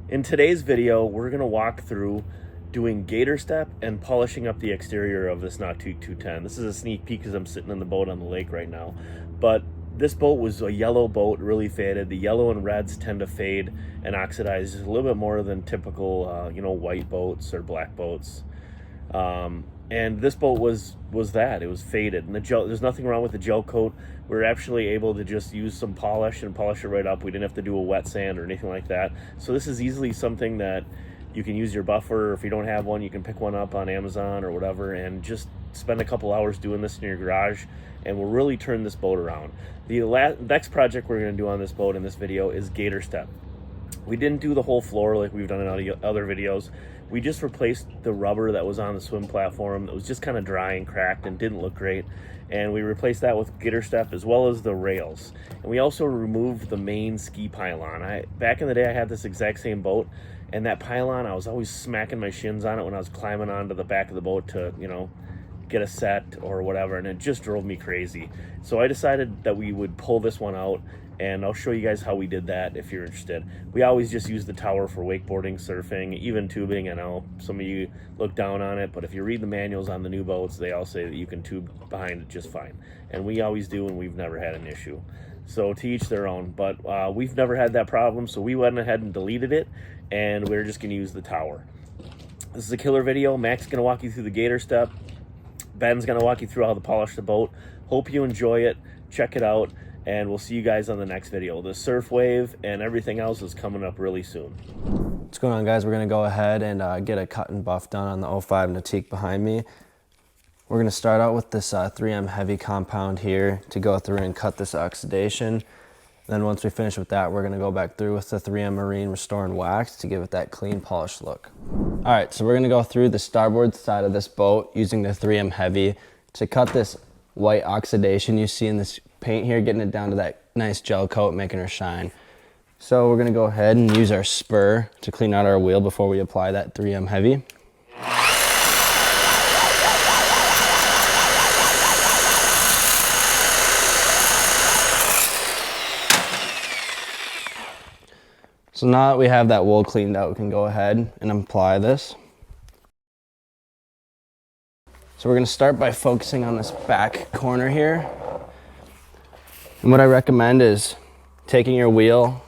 In today's video, we're going to walk through doing GatorStep and polishing up the exterior of this Nautique 210. This is a sneak peek because I'm sitting in the boat on the lake right now. But this boat was a yellow boat, really faded. The yellow and reds tend to fade and oxidize a little bit more than typical, white boats or black boats. And this boat was that. It was faded. And there's nothing wrong with the gel coat. We were actually able to just use some polish and polish it right up. We didn't have to do a wet sand or anything like that. So this is easily something that you can use your buffer. If you don't have one, you can pick one up on Amazon or whatever and just spend a couple hours doing this in your garage, and we'll really turn this boat around. The next project we're going to do on this boat in this video is GatorStep. We didn't do the whole floor like we've done in other videos. We just replaced the rubber that was on the swim platform. It was just kind of dry and cracked and didn't look great. And we replaced that with GatorStep as well as the rails. And we also removed the main ski pylon. Back in the day, I had this exact same boat, and that pylon, I was always smacking my shins on it when I was climbing onto the back of the boat to, get a set or whatever, and it just drove me crazy. So I decided that we would pull this one out, and I'll show you guys how we did that if you're interested. We always just use the tower for wakeboarding, surfing, even tubing. I know some of you look down on it, but if you read the manuals on the new boats, they all say that you can tube behind it just fine. And we always do, and we've never had an issue. So to each their own, but we've never had that problem, so we went ahead and deleted it, and we're just gonna use the tower. This is a killer video. Mac's gonna walk you through the GatorStep. Ben's gonna walk you through how to polish the boat. Hope you enjoy it. Check it out, and we'll see you guys on the next video. The surf wave and everything else is coming up really soon. What's going on, guys? We're gonna go ahead and get a cut and buff done on the 05 Nautique behind me. We're gonna start out with this 3M heavy compound here to go through and cut this oxidation. Then once we finish with that, we're gonna go back through with the 3M Marine Restore and Wax to give it that clean polished look. All right, so we're gonna go through the starboard side of this boat using the 3M heavy to cut this white oxidation you see in this paint here, getting it down to that nice gel coat, making her shine. So we're gonna go ahead and use our spur to clean out our wheel before we apply that 3M heavy. So now that we have that wool cleaned out, we can go ahead and apply this. So we're gonna start by focusing on this back corner here. And what I recommend is taking your wheel,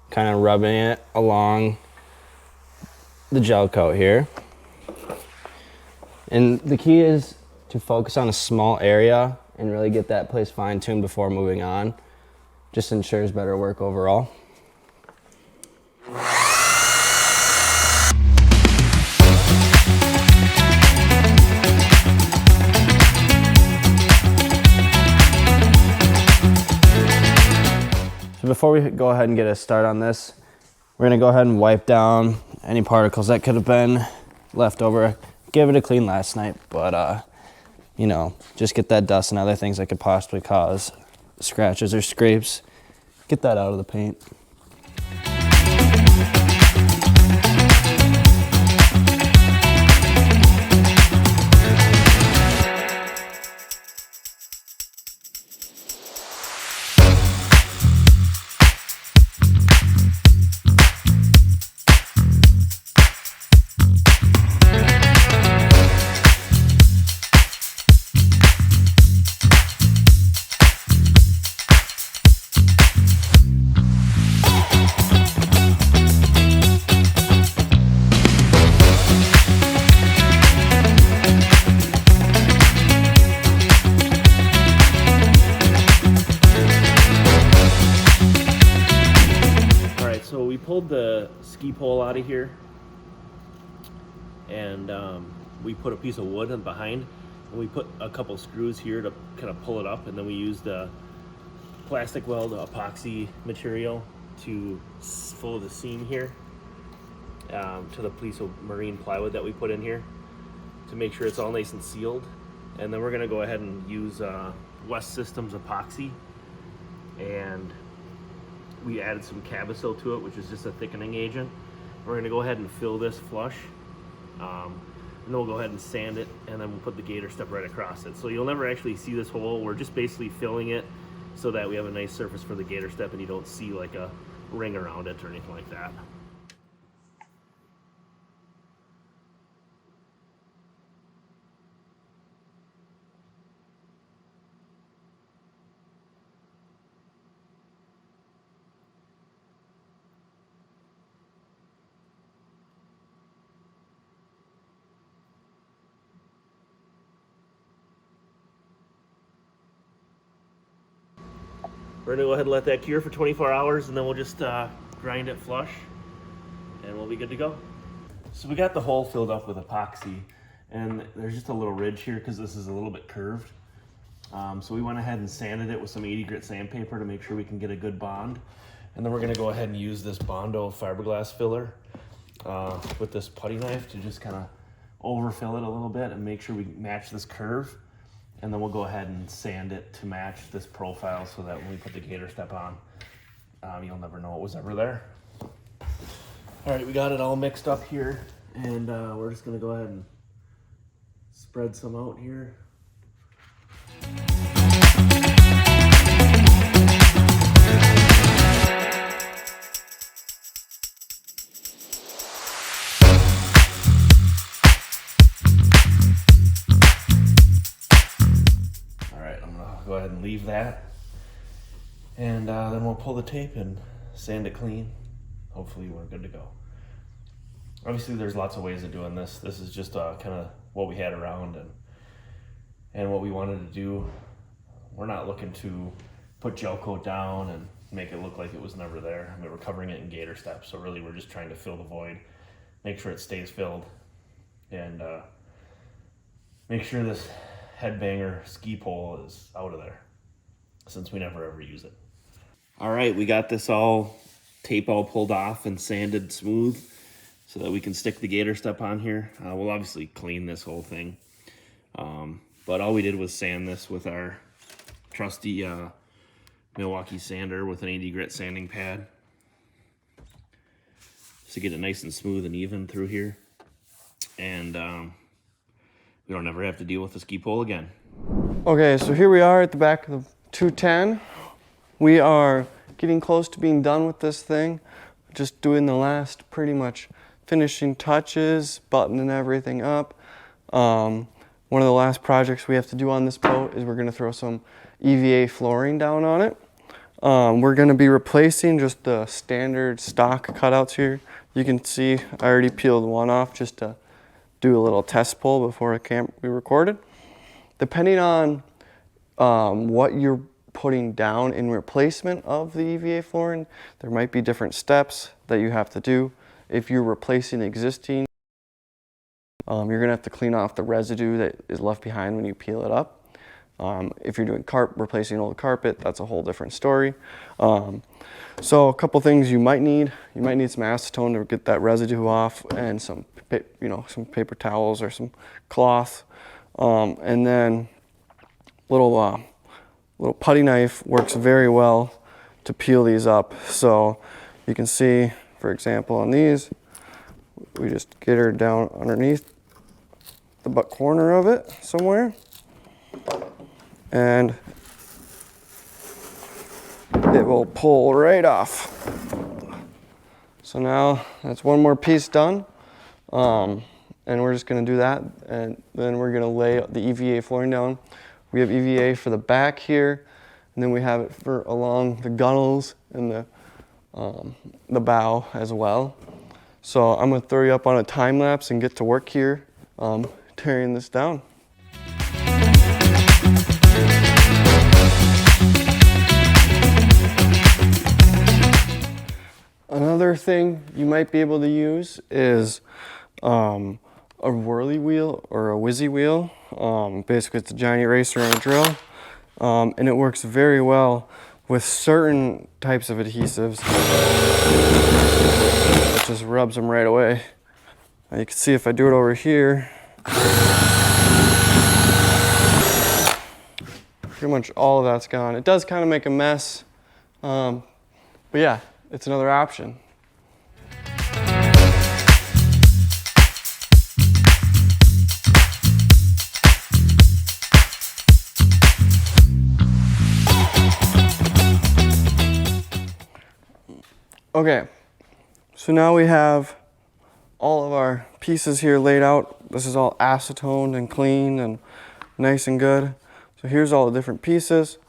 kind of rubbing it along the gel coat here. And the key is to focus on a small area and really get that place fine-tuned before moving on. Just ensures better work overall. So before we go ahead and get a start on this, we're gonna go ahead and wipe down any particles that could have been left over. Give it a clean last night, but just get that dust and other things that could possibly cause scratches or scrapes. Get that out of the paint. We pulled the ski pole out of here, and we put a piece of wood in behind, and we put a couple screws here to kind of pull it up, and then we used the plastic weld epoxy material to follow the seam here to the piece of marine plywood that we put in here to make sure it's all nice and sealed. And then we're going to go ahead and use West Systems epoxy, and we added some Cabosil to it, which is just a thickening agent. We're gonna go ahead and fill this flush. And then we'll go ahead and sand it, and then we'll put the GatorStep right across it. So you'll never actually see this hole. We're just basically filling it so that we have a nice surface for the GatorStep and you don't see like a ring around it or anything like that. We're gonna go ahead and let that cure for 24 hours, and then we'll just grind it flush, and we'll be good to go. So we got the hole filled up with epoxy, and there's just a little ridge here because this is a little bit curved. So we went ahead and sanded it with some 80 grit sandpaper to make sure we can get a good bond. And then we're gonna go ahead and use this Bondo fiberglass filler with this putty knife to just kind of overfill it a little bit and make sure we match this curve. And then we'll go ahead and sand it to match this profile so that when we put the GatorStep on, you'll never know it was ever there. All right, we got it all mixed up here, and we're just gonna go ahead and spread some out here. All right, I'm gonna go ahead and leave that, and then we'll pull the tape and sand it clean. Hopefully we're good to go. Obviously there's lots of ways of doing this. This is just kind of what we had around and what we wanted to do. We're not looking to put gel coat down and make it look like it was never there. I mean, we're covering it in GatorStep, so really we're just trying to fill the void, make sure it stays filled, and make sure this headbanger ski pole is out of there, since we never ever use it. All right, we got this tape all pulled off and sanded smooth so that we can stick the GatorStep on here. We'll obviously clean this whole thing, but all we did was sand this with our trusty Milwaukee sander with an 80 grit sanding pad just to get it nice and smooth and even through here, and we don't ever have to deal with the ski pole again. Okay, so here we are at the back of the 210. We are getting close to being done with this thing. Just doing the last pretty much finishing touches, buttoning everything up. One of the last projects we have to do on this boat is we're gonna throw some EVA flooring down on it. We're gonna be replacing just the standard stock cutouts here. You can see I already peeled one off just to do a little test pull before we recorded. Depending on what you're putting down in replacement of the EVA flooring, there might be different steps that you have to do. If you're replacing existing, you're gonna have to clean off the residue that is left behind when you peel it up. If you're doing replacing old carpet, that's a whole different story. So a couple things you might need. You might need some acetone to get that residue off, and some paper towels or some cloth, and then little putty knife works very well to peel these up. So you can see, for example, on these, we just get her down underneath the butt corner of it somewhere, and it will pull right off. So now that's one more piece done, and we're just gonna do that, and then we're gonna lay the EVA flooring down. We have EVA for the back here, and then we have it for along the gunnels and the bow as well. So I'm gonna throw you up on a time lapse and get to work here, tearing this down. Another thing you might be able to use is a whirly wheel or a whizzy wheel. Basically it's a giant eraser and a drill, and it works very well with certain types of adhesives. It just rubs them right away. Now you can see if I do it over here, pretty much all of that's gone. It does kind of make a mess, but yeah, it's another option. Okay, so now we have all of our pieces here laid out. This is all acetoned and clean and nice and good. So here's all the different pieces.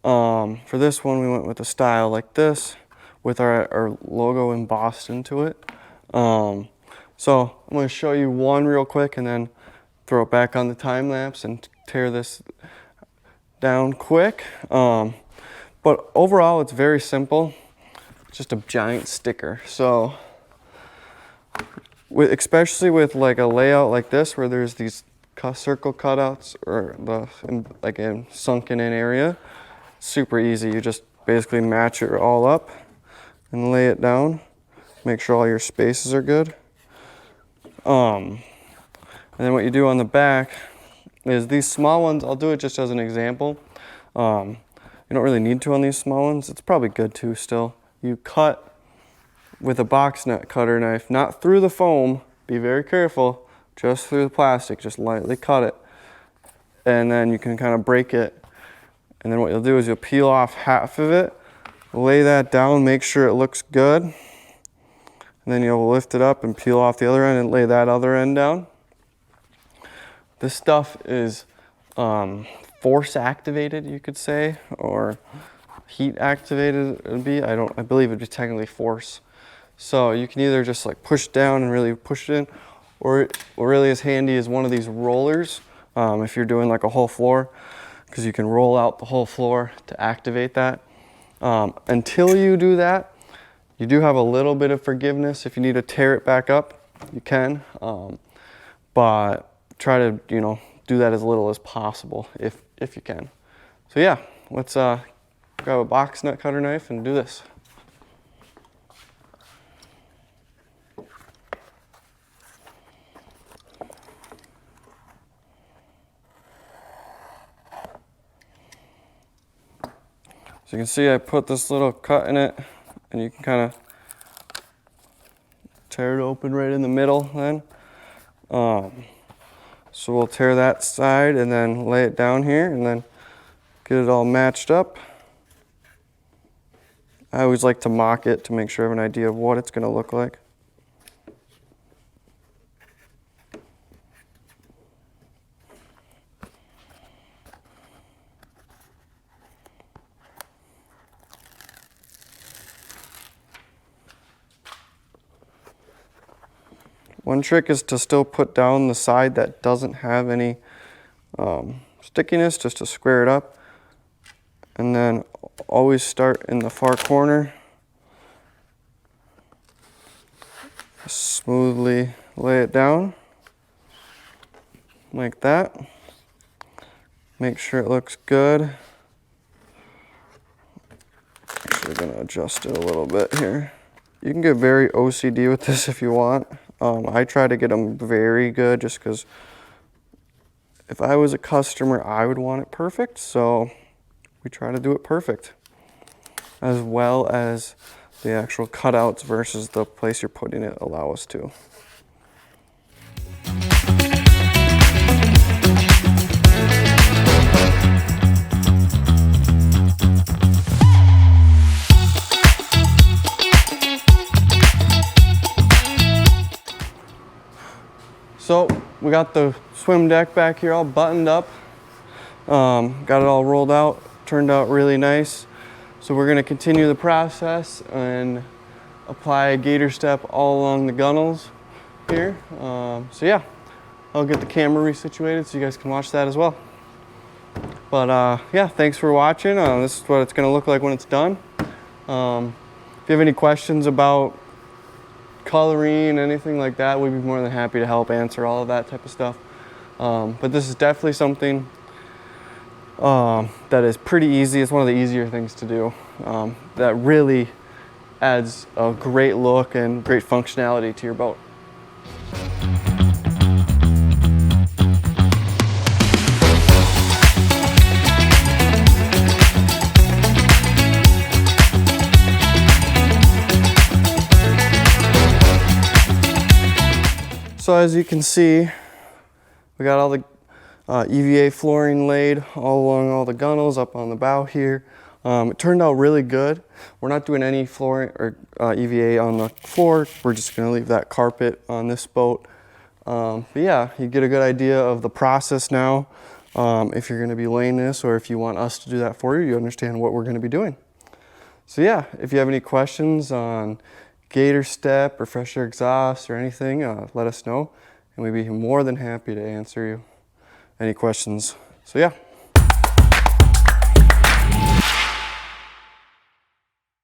For this one, we went with a style like this with our logo embossed into it. So I'm going to show you one real quick and then throw it back on the time lapse and tear this down quick. But overall, it's very simple. It's just a giant sticker. So, especially with like a layout like this, where there's these circle cutouts or like a sunken in area, super easy. You just basically match it all up and lay it down. Make sure all your spaces are good. And then what you do on the back is these small ones, I'll do it just as an example. You don't really need to on these small ones. It's probably good to still. You cut with a box nut cutter knife, not through the foam, be very careful, just through the plastic, just lightly cut it. And then you can kind of break it. And then what you'll do is you'll peel off half of it, lay that down, make sure it looks good. And then you'll lift it up and peel off the other end and lay that other end down. This stuff is force activated, you could say, or heat activated it would be. I believe it'd be technically force. So you can either just like push down and really push it in, or what really is handy is one of these rollers if you're doing like a whole floor, because you can roll out the whole floor to activate that. Until you do that, you do have a little bit of forgiveness. If you need to tear it back up, you can, but try to, you know, do that as little as possible if you can. So yeah, let's grab a box nut cutter knife and do this. So you can see I put this little cut in it, and you can kind of tear it open right in the middle then. So we'll tear that side and then lay it down here and then get it all matched up. I always like to mock it to make sure I have an idea of what it's going to look like. One trick is to still put down the side that doesn't have any stickiness, just to square it up. And then always start in the far corner. Smoothly lay it down like that. Make sure it looks good. Actually, going to adjust it a little bit here. You can get very OCD with this if you want. I try to get them very good just because if I was a customer, I would want it perfect. So we try to do it perfect, as well as the actual cutouts versus the place you're putting it allow us to. So we got the swim deck back here all buttoned up, got it all rolled out, turned out really nice. So we're gonna continue the process and apply a GatorStep all along the gunnels here. So yeah, I'll get the camera resituated so you guys can watch that as well. But yeah, thanks for watching. This is what it's gonna look like when it's done. If you have any questions about coloring, anything like that, we'd be more than happy to help answer all of that type of stuff. But this is definitely something that is pretty easy. It's one of the easier things to do that really adds a great look and great functionality to your boat. So as you can see, we got all the EVA flooring laid all along all the gunnels up on the bow here. It turned out really good. We're not doing any flooring or EVA on the floor. We're just gonna leave that carpet on this boat. But yeah, you get a good idea of the process now. If you're gonna be laying this, or if you want us to do that for you, you understand what we're gonna be doing. So yeah, if you have any questions on GatorStep or fresh air exhaust or anything, let us know, and we'd be more than happy to answer you any questions. So yeah.